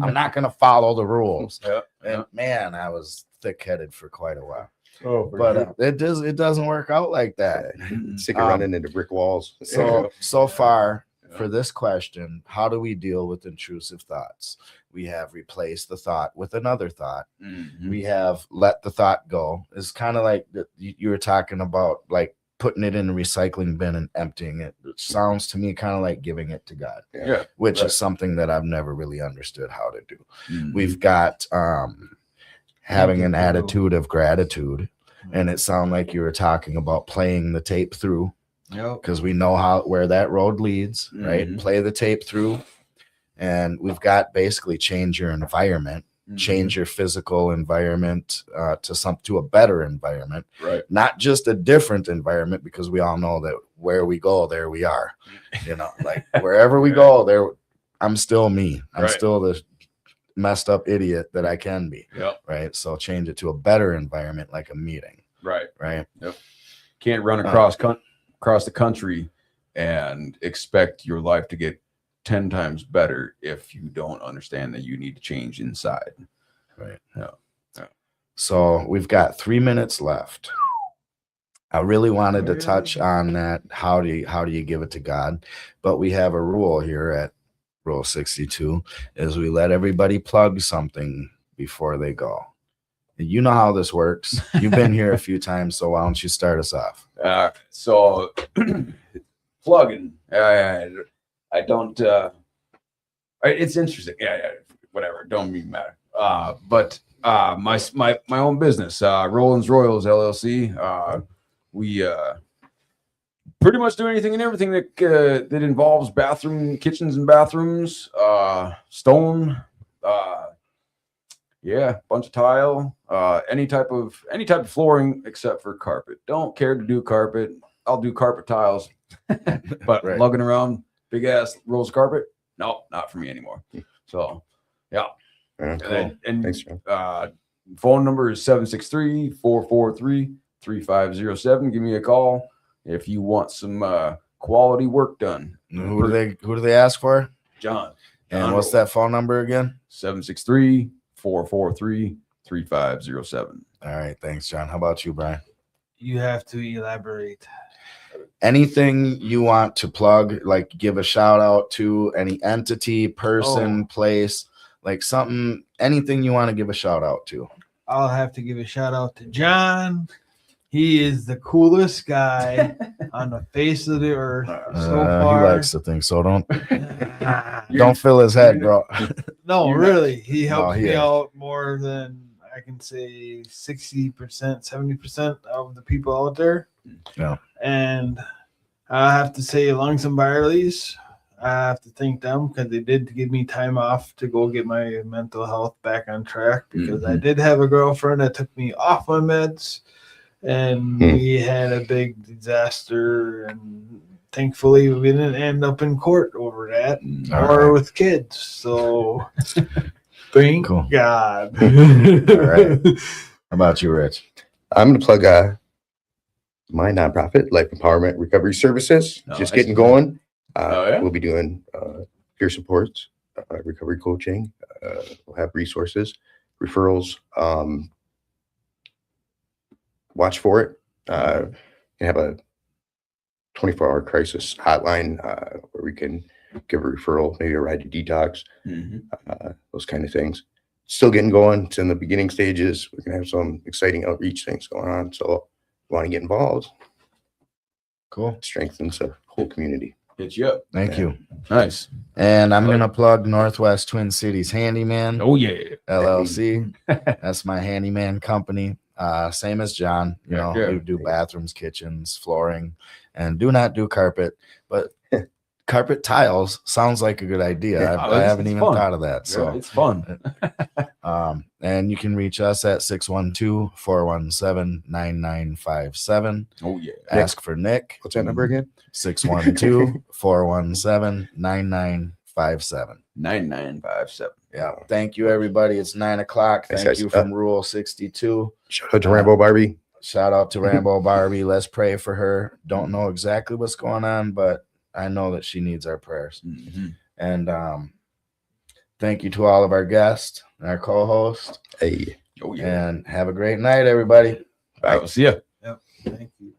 I'm not going to follow the rules. Yeah. And man, I was thick-headed for quite a while. Oh, But it doesn't work out like that. Sick of running into brick walls. So far for this question, how do we deal with intrusive thoughts? We have replaced the thought with another thought. Mhm. We have let the thought go. It's kind of like you were talking about, like putting it in a recycling bin and emptying it. It sounds to me kind of like giving it to God, Yeah. which Right. is something that I've never really understood how to do. Mhm. We've got having an attitude of gratitude, and it sounded like you were talking about playing the tape through, because we know where that road leads, right? Mhm. Play the tape through. And we've got basically change your environment, Mhm. change your physical environment to a better environment, Right. not just a different environment, because we all know that where we go, there we are. Like wherever we go, there I'm still me. I'm Right. still the messed up idiot that I can be. Yep. Right. So change it to a better environment, like a meeting. Right. Right. Can't run across the country and expect your life to get 10 times better if you don't understand that you need to change inside. Right. Yeah. So we've got 3 minutes left. I really wanted to touch on that. How do you give it to God? But we have a rule here at Rule 62 is we let everybody plug something before they go. You know how this works. You've been here a few times, so why don't you start us off? So plugging. I don't. It's interesting. Yeah. Whatever. Don't even matter. But my own business, Rollins Royals LLC. We pretty much do anything and everything that involves kitchens and bathrooms. Stone. Bunch of tile. Any type of flooring except for carpet. Don't care to do carpet. I'll do carpet tiles, but Right. lugging around big ass rolls of carpet, no, not for me anymore. So, yeah. Cool. And Thanks, John. phone number is 763-443-3507. Give me a call if you want some quality work done. Who do they ask for? John. And what's that phone number again? 763-443-3507. All right, thanks, John. How about you, Brian? You have to elaborate. Anything you want to plug, like give a shout out to any entity, person, place, like something, anything you want to give a shout out to. I'll have to give a shout out to John. He is the coolest guy on the face of the earth so far. He likes to think so. Don't fill his head, bro. No, really. He helps he me is. out more than I can say 60%, 70% of the people out there. Yeah. And I have to say, Lungs and Barley's, I have to thank them because they did give me time off to go get my mental health back on track, because I did have a girlfriend that took me off my meds, and we had a big disaster, and thankfully we didn't end up in court over that or with kids. So thank God. All right. How about you, Rich? I'm going to plug my nonprofit, Life Empowerment Recovery Services. Just getting going. We'll be doing peer supports, recovery coaching. We'll have resources, referrals. Watch for it. You have a 24-hour crisis hotline where we can give a referral, maybe a ride to detox, those kind of things. Still getting going. It's in the beginning stages. We're going to have some exciting outreach things going on. So if you want to get involved, Cool. it strengthens the whole community. Hit you up. Thank you. Nice. And I'm gonna plug Northwest Twin Cities Handyman Oh yeah. LLC. That's my handyman company. Same as John. You know, Yeah. we do bathrooms, kitchens, flooring, and do not do carpet, but carpet tiles sounds like a good idea. I haven't it's even fun. thought of that. So So it's fun. and you can reach us at 612-417-9957. Oh yeah. Ask for Nick. What's that number again? 612-417-9957. 9957. Yeah. Thank you, everybody. It's 9:00. Thanks, Thank guys. you from Rule 62. Shout out to Rambo Barbie. Shout out to Rambo Barbie. Let's pray for her. Don't know exactly what's going on, but I know that she needs our prayers. And thank you to all of our guests and our co-host. Hey. Oh yeah. And have a great night, everybody. Bye. See ya. Thank you.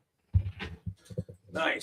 Nice.